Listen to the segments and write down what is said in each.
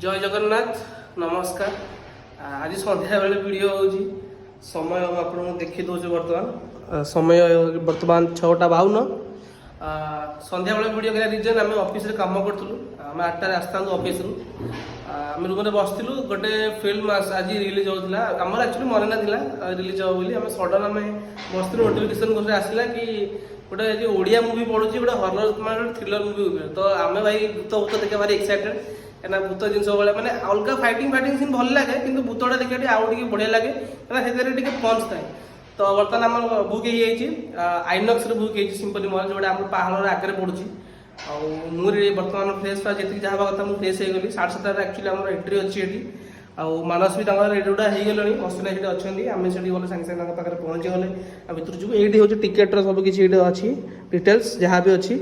जय जगन्नाथ नमस्कार। आज सन्ध्या बेले वीडियो होची समय आपको देखी दौर बर्तमान समय बर्तमान 6:52 सन्ध्या बेले वीडियो करा रिजन आम ऑफिस रे काम करथुलु आम 8 आसता ऑफिस रु आम रूम बसलु गोटे फिल्म आज रिलीज होता आम एक्चुअली मन ना रिलीज हो बोली आम सडन आम बस नोटिफिकेशन गोटे आसला कि गोटे जो ओडिया मुवी पड़ू गोटे हरर मान थ्रिलर मुवी तो आम भाई भूत भूत देखा भारी एक्साइटेड क्या भूत जिन मैंने अलग फाइटिंग सीन भल लगे कि भूतटा देखा आउ बढ़िया लगे क्या पंच थाए तो बर्तमान आम book Inox book simply mall जो आम पहाड़ आगे पड़ुची मुझे बर्तमान फ्रेश जी जहाँ कथा मुझे फ्रेश हो गली 7:30 एक्चुअली आम एंट्री अच्छी ये आउ मानस भी रेडीटा हो गले मसिना ये अच्छा आम से गले सागे सागे पाखे पहुँची गले भर जो ये हूँ टिकेटर सब किसी अच्छी डिटेल्स जहाँ भी अच्छी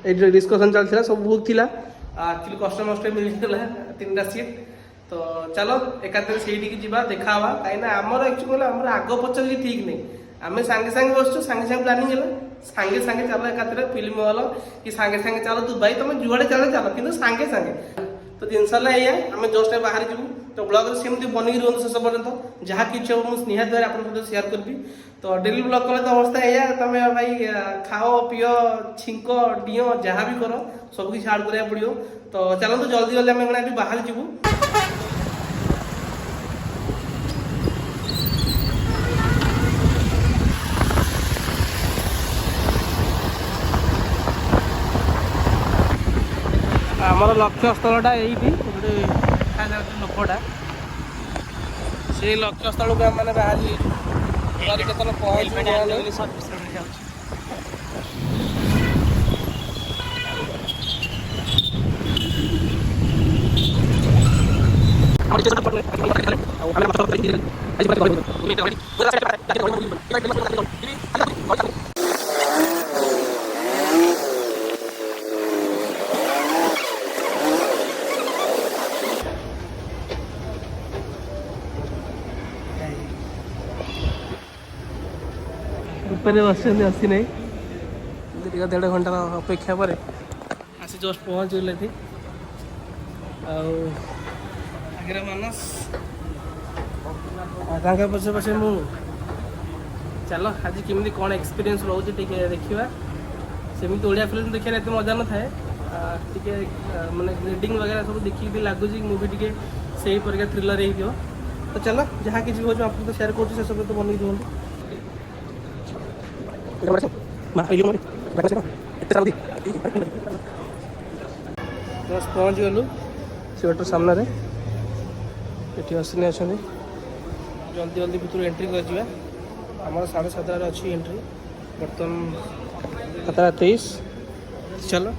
ये डिस्कसन चलता सब बुक थी एक्चुअली कस्टमर मिलता 3टा सीट तो चलो एकाथरे से जा देखा कहीं आमर एक्चुअली आम आग पच कि ठीक नहीं आम सागे सागे बसु सागे सागे प्लानिंग है सागे सागे चल एकाथरे फिल्म हल कि सागे सागे चल दुबई तुम जुआड़े चल चल कि सागे सागे तो जिनस है आम जस्ट बाहर जीवु तो ब्लॉग सेमती बनिक रुहतु शेष पर्यटन जहाँ किसी हम मुझे निहत भाई आप सेयार करी तो डेली ब्लॉग कले तो अवस्था है तुम भाई खाओ पिओ छिंक डिओ जहाँ भी कर सब किसी आड़ करा पड़ो तो चलते जल्दी जल्दी आम बाहर जीवु आमर लक्ष्य स्थलटा यही गोटे लोकटा से लक्ष्य स्थल को आम बाहरी केतन ऊपर बस आसी ना 1.5 घंटार अपेक्षा पर आसी जस्ट पहुँच गले आगे मानस पछे पछे मु चलो आज केमी कौन एक्सपीरियंस रोचे देखा सेमती ओडिया फिल्म देखा एत मजा न थाए माने रीडिंग वगैरह सब देखिए लगुच मुवी टी से थ्रिलर हो तो चलो जहाँ किसी भी आप तो सेयार कर सब तो बन दिखाँ बस पहुँच गलु थिएटर सामने ये अश्विनी अच्छा जल्दी जल्दी भितर एंट्री कर आम 7:30 अच्छी एंट्री बर्तमान 7:23 चलो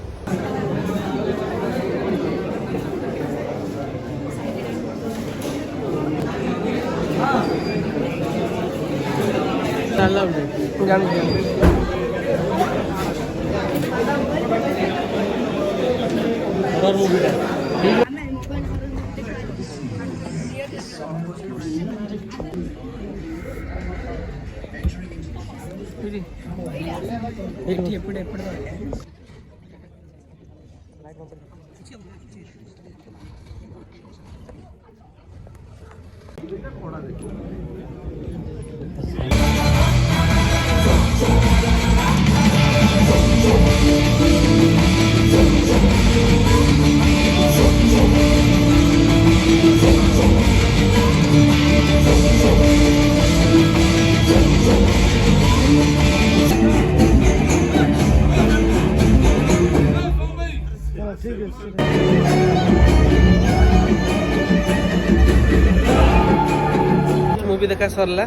मुवी देखा सरला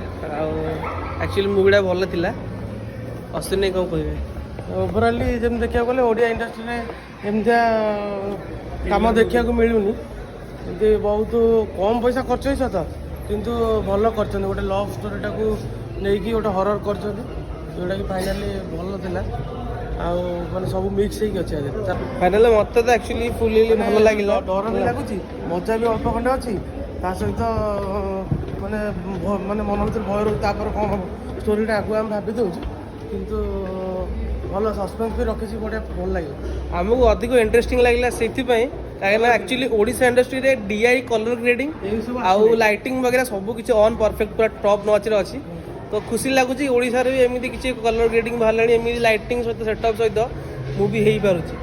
एक्चुअली मुवीटा भल थी अश्विनी कौन कहे ओवराली जब देखा गले ओडिया इंडस्ट्री में एमती कम देखा मिलूनी बहुत कम पैसा खर्च हो सत किंतु भल कर गोटे लव स्टोरीटा को लेकिन गोटे हरर कर जोटा कि फाइनाली भल था आने सब मिक्स अच्छे फाइनाल मत तो एक्चुअली फुली भल लगे डर भी लगुच मजा भी अल्प खंडे अच्छी सहित माने माने मन भर भय रोज कौन हम स्टोरीटा आगे आम भाभी दूँ किंतु भल सस्पेन्स भी रखी बढ़िया भल लगे आमको अधिक इंटरेस्टिंग लगे से କାହିଁକିନା ଆକ୍ଚୁଆଲି ଓଡ଼ିଶା ଇଣ୍ଡଷ୍ଟ୍ରିରେ DI କଲର୍ ଗ୍ରେଡ଼ିଂ ଆଉ ଲାଇଟିଂ ବଗେରା ସବୁ କିଛି ଅନ୍ ପରଫେକ୍ଟ ପୁରା ଟପ୍ ନଚ୍ରେ ଅଛି। ତ ଖୁସି ଲାଗୁଛି ଓଡ଼ିଶାରେ ବି ଏମିତି କିଛି କଲର୍ ଗ୍ରେଡ଼ିଂ ବାହାରିଲାଣି, ଏମିତି ଲାଇଟିଂ ସହିତ ସେଟଅପ୍ ସହିତ ମୁଭି ହେଇପାରୁଛି।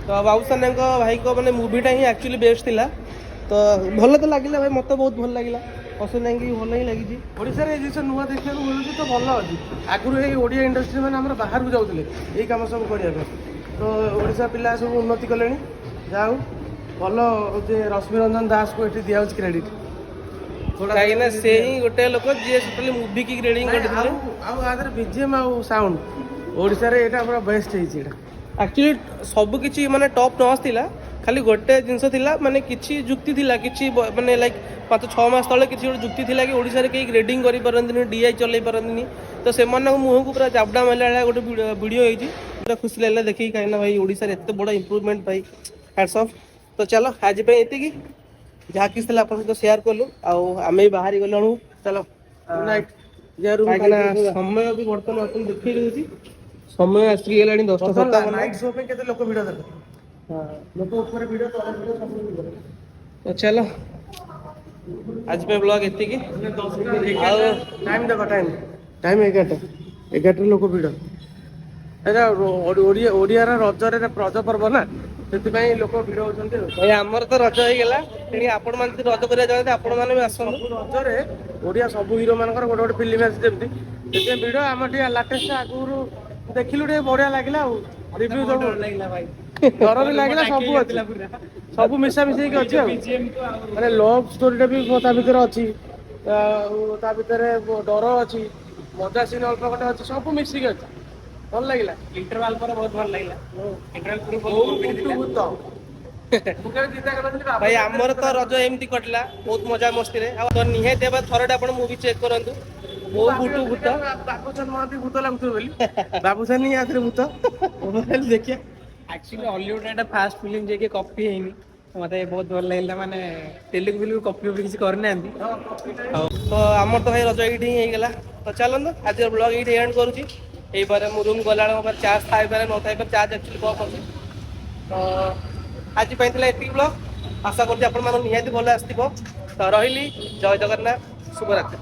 ତ ବାବୁସାନଙ୍କ ଭାଇଙ୍କ ମାନେ ମୁଭିଟା ହିଁ ଆକ୍ଚୁଆଲି ବେଷ୍ଟ ଥିଲା। ତ ଭଲ ତ ଲାଗିଲା ଭାଇ, ମୋତେ ବହୁତ ଭଲ ଲାଗିଲା। ଅଶ୍ୱିନୀକି ଭଲ ହିଁ ଲାଗିଛି। ଓଡ଼ିଶାରେ ଏ ଜିନିଷ ନୂଆ ଦେଖିବାକୁ ମିଳୁଛି ତ ଭଲ ଅଛି। ଆଗରୁ ଏଇ ଓଡ଼ିଆ ଇଣ୍ଡଷ୍ଟ୍ରି ମାନେ ଆମର ବାହାରକୁ ଯାଉଥିଲେ ଏଇ କାମ ସବୁ କରିବା ପାଇଁ, ତ ଓଡ଼ିଶା ପିଲା ସବୁ ଉନ୍ନତି କଲେଣି। ଯାହା ହଉ ଭଲ ଯେ ରଶ୍ମିରଞ୍ଜନ ଦାସକୁ ଏଠି ଦିଆହେଉଛି କ୍ରେଡ଼ିଟ୍। କାହିଁକିନା ସେ ହିଁ ଗୋଟେ ଲୋକ ଯିଏ ଟୋଟାଲି ମୁଭି କି ଗ୍ରେଡ଼ିଂ କରିଥିଲେ। ଆଉ ଆ ଦେହରେ BGM ଆଉ ସାଉଣ୍ଡ ଓଡ଼ିଶାରେ ଏଇଟା ପୁରା ବେଷ୍ଟ ହେଇଛି। ଏଇଟା ଆକ୍ଚୁଆଲି ସବୁ କିଛି ମାନେ ଟପ୍ ନଚ୍ ଥିଲା, ଖାଲି ଗୋଟେ ଜିନିଷ ଥିଲା ମାନେ କିଛି ଯୁକ୍ତି ଥିଲା, କିଛି ମାନେ ଲାଇକ୍ 5-6 ମାସ ତଳେ କିଛି ଗୋଟେ ଯୁକ୍ତି ଥିଲା କି ଓଡ଼ିଶାରେ କେହି ଗ୍ରେଡ଼ିଂ କରିପାରନ୍ତିନି, DI ଚଲେଇ ପାରନ୍ତିନି। ତ ସେମାନଙ୍କ ମୁହଁକୁ ପୁରା ଜାବଡ଼ା ମାରିଲା ଭଳିଆ ଗୋଟେ ଭିଡ଼ିଓ ହେଇଛି। ପୁରା ଖୁସି ଲାଗିଲା ଦେଖିକି, କାହିଁକିନା ଭାଇ ଓଡ଼ିଶାରେ ଏତେ ବଡ଼ ଇମ୍ପ୍ରୁଭମେଣ୍ଟ ଭାଇ, ହ୍ୟାଟ୍ସ ଅଫ୍। ତ ଚାଲ ଆଜି ପାଇଁ ଏତିକି, ଯାହା କିଛି ଥିଲା ଆପଣଙ୍କ ସହିତ ସେୟାର କଲୁ। ଆଉ ଆମେ ବି ବାହାରି ଗଲୁ, ଚାଲ ଗୁଡ୍ ନାଇଟ୍। କାହିଁକିନା ସମୟ ବି ବର୍ତ୍ତମାନ ଆପଣ ଦେଖେଇ ଦେଉଛି, ସମୟ ଆସିକି ଗଲାଣି 10:57। ନାଇଟ୍ ଶୋ ପାଇଁ କେତେ ଲୋକ ଭିଡ଼ ଦେବେ? ଲୋକ ଉପରେ ଭିଡ଼, ତଳେ ଭିଡ଼, ସବୁ ଭିଡ଼। ତ ଚାଲ ଆଜି ପାଇଁ ବ୍ଲଗ ଏତିକି। ଆଉ ଟାଇମ୍ ଦେଖ, ଟାଇମ୍ 11ଟା ଲୋକ ଭିଡ଼। ଏଇଟା ଓଡ଼ିଆର ରଜରେ ରଜ ପର୍ବ ନା, ସେଥିପାଇଁ ଲୋକ ଭିଡ଼ ହଉଛନ୍ତି। ଭାଇ ଆମର ତ ରଜ ହେଇଗଲା, ତେଣୁ ଆପଣମାନେ ଯଦି ରଜ କରିବା ଚାହୁଁଛନ୍ତି ଆପଣମାନେ ବି ଆସନ୍ତୁ। ସବୁ ରଜରେ ଓଡ଼ିଆ ସବୁ ହିରୋ ମାନଙ୍କର ଗୋଟେ ଗୋଟେ ଫିଲ୍ମ ଆସି ଯେମିତି ସେଥିପାଇଁ ଭିଡ଼। ଆମର ଟିକେ ଲାଟେଷ୍ଟ ଆଗରୁ ଦେଖିଲୁ, ଟିକେ ବଢ଼ିଆ ଲାଗିଲା। ଆଉ ରିଭ୍ୟୁ ସବୁ ଡର ବି ଲାଗିଲା, ସବୁ ଅଛି, ସବୁ ମିଶାମିଶି ହେଇକି ଅଛି। ଆଉ ମାନେ ଲଭ୍ ଷ୍ଟୋରିଟା ବି ତା ଭିତରେ ଅଛି, ଆଉ ତା ଭିତରେ ଡର ଅଛି, ମଜା ସିନ୍ ଅଳ୍ପ ଗୋଟେ ଅଛି, ସବୁ ମିଶିକି ଅଛି। ଭଲ ଲାଗିଲା। ଇଣ୍ଟରଭାଲ ପରେ ବହୁତ ଭଲ ଲାଗିଲା। ଭାଇ ଆମର ତ ରଜ ଏମିତି କଟିଲା, ବହୁତ ମଜା ମସ୍ତିରେ। ଆଉ ନିହାତି ଭାବେ ଥରଟେ ଆପଣ ମୁଭି ଚେକ୍ କରନ୍ତୁ, ବୋଉ ବୁଟୁ ଭୂତ। ବାବୁସାନ ମହାନ୍ତି ଭୂତ ଲାଗୁଥିବ ବୋଲି, ବାବୁସାନ ହିଁ ଆଥିରେ ଭୂତ। ଦେଖିଆ ଆକ୍ଚୁଆଲି ହଲିଉଡ୍ ଏଟା ଫାଷ୍ଟ ଫିଲ୍ମ ଯିଏକି କପି ହେଇନି, ମତେ ବହୁତ ଭଲ ଲାଗିଲା। ମାନେ ତେଲୁଗୁ ଫିଲ୍ମ କପି କିଛି କରିନାହାନ୍ତି। ଆଉ ତ ଆମର ତ ଭାଇ ରଜ ଏଇଠି ହିଁ ହେଇଗଲା। ତ ଚାଲନ୍ତୁ ଆଜିର ବ୍ଲଗ ଏଇଠି ଏଣ୍ଡ କରୁଛି। ଏଇପରେ ମୁଁ ରୁମ୍ ଗଲାବେଳେ ମୋ ପାଖରେ ଚାର୍ଜ ଥାଇପାରେ ନଥାଇପାରେ, ଚାର୍ଜ ଆକ୍ଚୁଆଲି କମ୍ ଅଛି। ତ ଆଜି ପାଇଁ ଥିଲା ଏତିକି ବ୍ଲଗ, ଆଶା କରୁଛି ଆପଣମାନଙ୍କୁ ନିହାତି ଭଲ ଆସିଥିବ। ତ ରହିଲି, ଜୟ ଜଗନ୍ନାଥ, ଶୁଭରାତ୍ରି।